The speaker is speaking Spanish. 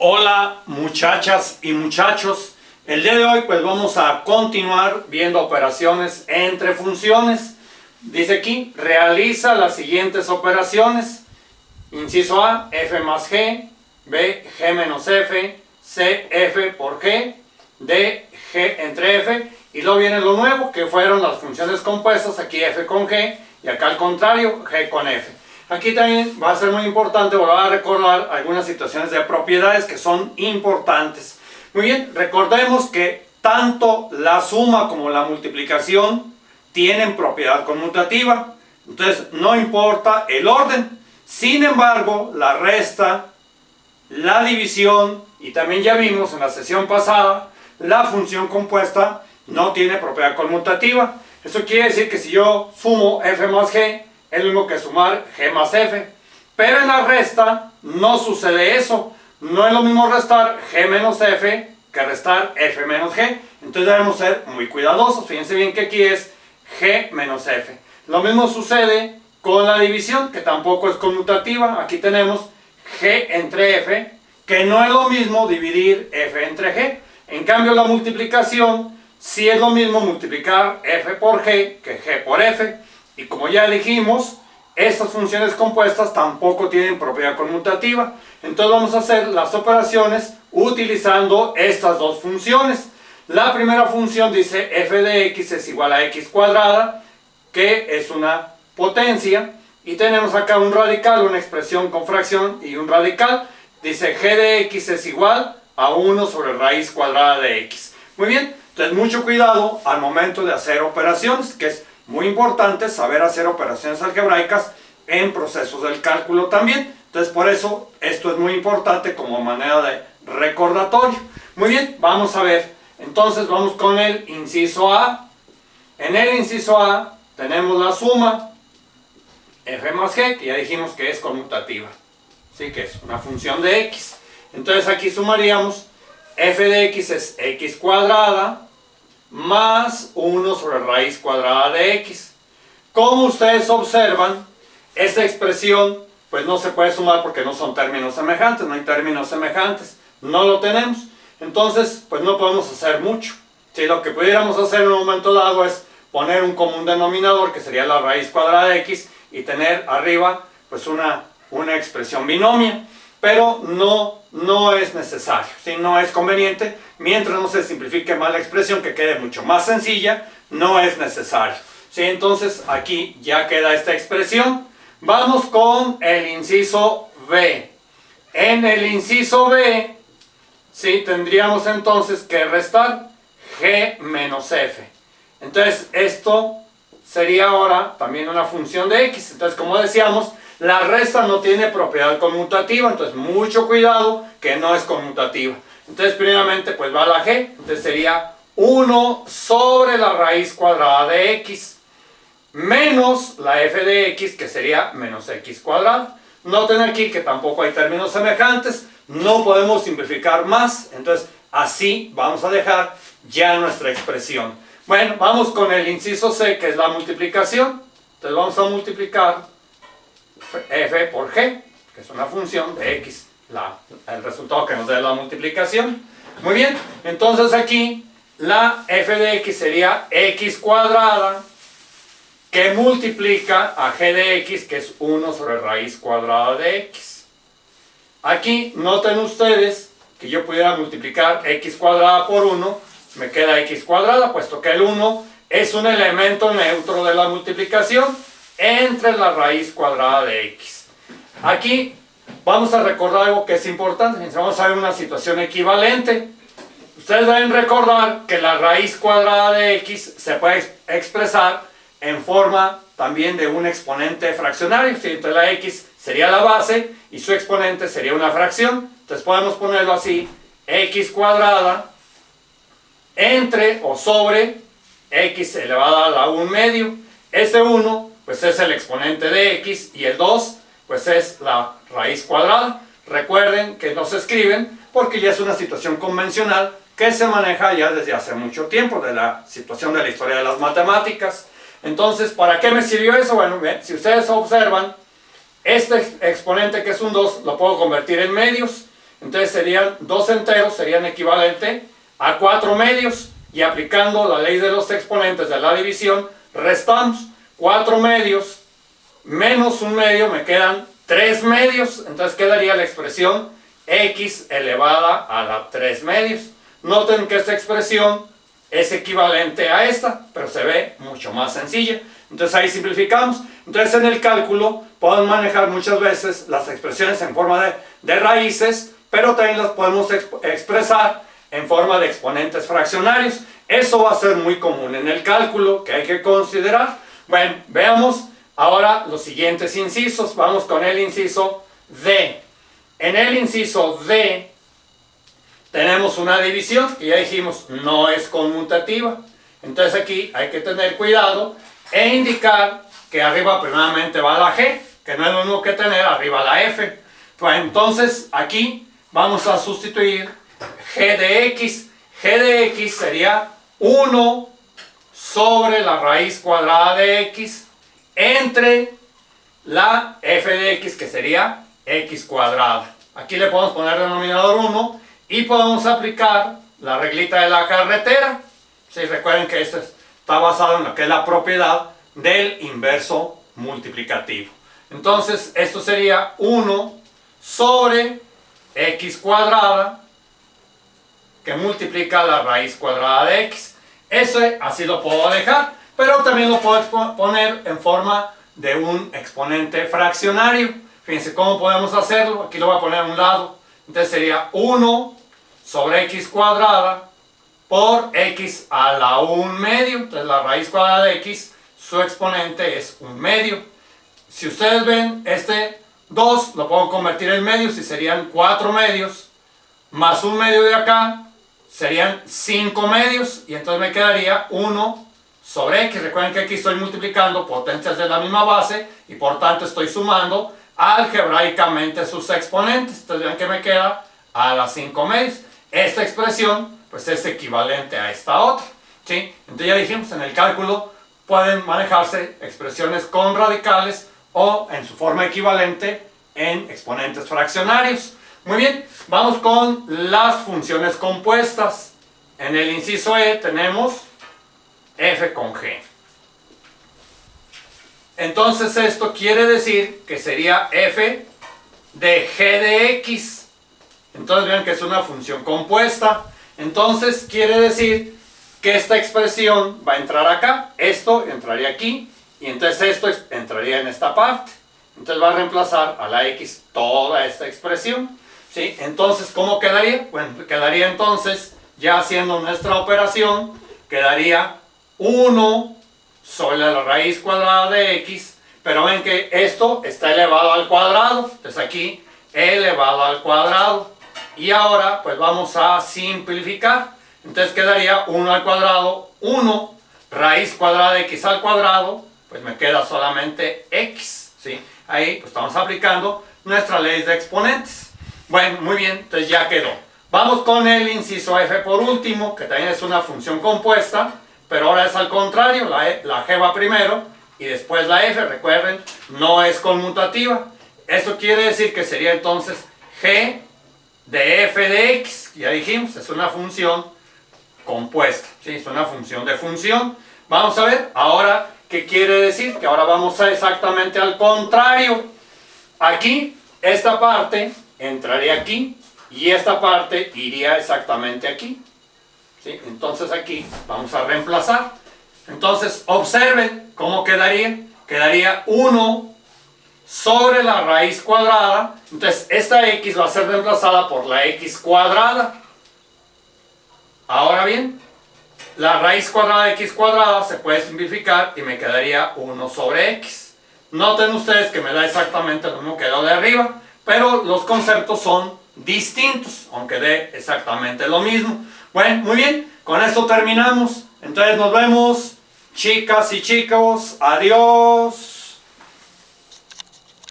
Hola muchachas y muchachos, el día de hoy pues vamos a continuar viendo operaciones entre funciones. Dice aquí, realiza las siguientes operaciones. Inciso A, f más g, B, g menos f, C, f por g, D, g entre f, y luego viene lo nuevo que fueron las funciones compuestas, aquí f con g y acá al contrario, g con f. Aquí también va a ser muy importante volver a recordar algunas situaciones de propiedades que son importantes. Muy bien, recordemos que tanto la suma como la multiplicación tienen propiedad conmutativa. Entonces no importa el orden. Sin embargo, la resta, la división y también ya vimos en la sesión pasada, la función compuesta no tiene propiedad conmutativa. Eso quiere decir que si yo sumo f más g, es lo mismo que sumar g más f. Pero en la resta no sucede eso. No es lo mismo restar g menos f que restar f menos g. Entonces debemos ser muy cuidadosos. Fíjense bien que aquí es g menos f. Lo mismo sucede con la división, que tampoco es conmutativa. Aquí tenemos g entre f, que no es lo mismo dividir f entre g. En cambio la multiplicación sí es lo mismo multiplicar f por g que g por f. Y como ya dijimos, estas funciones compuestas tampoco tienen propiedad conmutativa. Entonces vamos a hacer las operaciones utilizando estas dos funciones. La primera función dice f de x es igual a x cuadrada, que es una potencia. Y tenemos acá un radical, una expresión con fracción y un radical. Dice g de x es igual a 1 sobre raíz cuadrada de x. Muy bien, entonces mucho cuidado al momento de hacer operaciones, que es muy importante saber hacer operaciones algebraicas en procesos del cálculo también. Entonces por eso esto es muy importante como manera de recordatorio. Muy bien, vamos a ver. Entonces vamos con el inciso A. En el inciso A tenemos la suma f más g, que ya dijimos que es conmutativa. Sí, que es una función de x. Entonces aquí sumaríamos f de x es x cuadrada más 1 sobre raíz cuadrada de x. Como ustedes observan, esta expresión pues no se puede sumar porque no son términos semejantes, no hay términos semejantes, no lo tenemos. Entonces pues no podemos hacer mucho. Si lo que pudiéramos hacer en un momento dado es poner un común denominador, que sería la raíz cuadrada de x, y tener arriba pues una expresión binomia. Pero no es necesario, ¿sí? No es conveniente. Mientras no se simplifique más la expresión, que quede mucho más sencilla, no es necesario, ¿sí? Entonces aquí ya queda esta expresión. Vamos con el inciso B. En el inciso B, ¿sí? Tendríamos entonces que restar g menos f. Entonces esto sería ahora también una función de x. Entonces, como decíamos, la resta no tiene propiedad conmutativa, entonces mucho cuidado que no es conmutativa. Entonces primeramente pues va la g, entonces sería 1 sobre la raíz cuadrada de x menos la f de x, que sería menos x cuadrada. Noten aquí que tampoco hay términos semejantes, no podemos simplificar más, entonces así vamos a dejar ya nuestra expresión. Bueno, vamos con el inciso C, que es la multiplicación. Entonces vamos a multiplicar f por g, que es una función de x, el resultado que nos dé la multiplicación. Muy bien, entonces aquí la f de x sería x cuadrada, que multiplica a g de x, que es 1 sobre raíz cuadrada de x. Aquí noten ustedes que yo pudiera multiplicar x cuadrada por 1, me queda x cuadrada, puesto que el 1 es un elemento neutro de la multiplicación entre la raíz cuadrada de x. Aquí vamos a recordar algo que es importante. Vamos a ver una situación equivalente. Ustedes deben recordar que la raíz cuadrada de x se puede expresar en forma también de un exponente fraccionario. Entonces la x sería la base y su exponente sería una fracción. Entonces podemos ponerlo así: x cuadrada entre o sobre x elevada a la 1 medio. Este 1 pues es el exponente de x y el 2 pues es la raíz cuadrada. Recuerden que no se escriben porque ya es una situación convencional que se maneja ya desde hace mucho tiempo, de la situación de la historia de las matemáticas. Entonces, ¿para qué me sirvió eso? Bueno, si ustedes observan, este exponente que es un 2 lo puedo convertir en medios. Entonces serían 2 enteros, serían equivalente a 4 medios. Y aplicando la ley de los exponentes de la división, restamos 4 medios menos 1 medio, me quedan 3 medios. Entonces quedaría la expresión x elevada a la 3 medios. Noten que esta expresión es equivalente a esta, pero se ve mucho más sencilla. Entonces ahí simplificamos. Entonces en el cálculo podemos manejar muchas veces las expresiones en forma de raíces, pero también las podemos expresar en forma de exponentes fraccionarios. Eso va a ser muy común en el cálculo, que hay que considerar. Bueno, veamos ahora los siguientes incisos. Vamos con el inciso D. En el inciso D tenemos una división que ya dijimos no es conmutativa. Entonces aquí hay que tener cuidado e indicar que arriba primeramente va la G, que no es lo mismo que tener arriba la F. Pues entonces aquí vamos a sustituir G de X. G de X sería 1 sobre la raíz cuadrada de X entre la F de X, que sería X cuadrada. Aquí le podemos poner denominador 1 y podemos aplicar la reglita de la carretera. Sí, recuerden que esto está basado en lo que es la propiedad del inverso multiplicativo. Entonces esto sería 1 sobre X cuadrada, que multiplica la raíz cuadrada de X. Eso así lo puedo dejar, pero también lo puedo poner en forma de un exponente fraccionario. Fíjense cómo podemos hacerlo. Aquí lo voy a poner a un lado. Entonces sería 1 sobre X cuadrada por X a la 1 medio. Entonces la raíz cuadrada de X, su exponente es 1 medio. Si ustedes ven, este 2 lo puedo convertir en medios y serían 4 medios. Más 1 medio de acá serían 5 medios. Y entonces me quedaría 1 sobre X. Recuerden que aquí estoy multiplicando potencias de la misma base y por tanto estoy sumando algebraicamente sus exponentes. Entonces vean que me queda a las 5 medios. Esta expresión pues es equivalente a esta otra, ¿sí? Entonces ya dijimos, en el cálculo pueden manejarse expresiones con radicales o en su forma equivalente en exponentes fraccionarios. Muy bien, vamos con las funciones compuestas. En el inciso E tenemos f con g. Entonces esto quiere decir que sería f de g de x. Entonces vean que es una función compuesta. Entonces quiere decir que esta expresión va a entrar acá, esto entraría aquí, y entonces esto entraría en esta parte. Entonces va a reemplazar a la x toda esta expresión, ¿sí? Entonces, ¿cómo quedaría? Bueno, quedaría entonces, ya haciendo nuestra operación, quedaría 1 sobre la raíz cuadrada de x, pero ven que esto está elevado al cuadrado, entonces aquí elevado al cuadrado. Y ahora pues vamos a simplificar. Entonces quedaría 1 al cuadrado, 1 raíz cuadrada de x al cuadrado, pues me queda solamente x, ¿sí? Ahí pues estamos aplicando nuestra ley de exponentes. Bueno, muy bien, entonces ya quedó. Vamos con el inciso f por último, que también es una función compuesta, pero ahora es al contrario, la g va primero y después la f. Recuerden, no es conmutativa. Esto quiere decir que sería entonces g de f de x. Ya dijimos, es una función compuesta, ¿sí? Es una función de función. Vamos a ver ahora qué quiere decir, que ahora vamos a exactamente al contrario. Aquí, esta parte entraría aquí y esta parte iría exactamente aquí, ¿sí? Entonces aquí vamos a reemplazar. Entonces observen cómo quedaría. Quedaría 1 sobre la raíz cuadrada. Entonces esta x va a ser reemplazada por la x cuadrada. Ahora bien, la raíz cuadrada de x cuadrada se puede simplificar y me quedaría 1 sobre x. Noten ustedes que me da exactamente lo mismo que lo de arriba, pero los conceptos son distintos, aunque dé exactamente lo mismo. Bueno, muy bien, con esto terminamos. Entonces nos vemos, chicas y chicos. Adiós.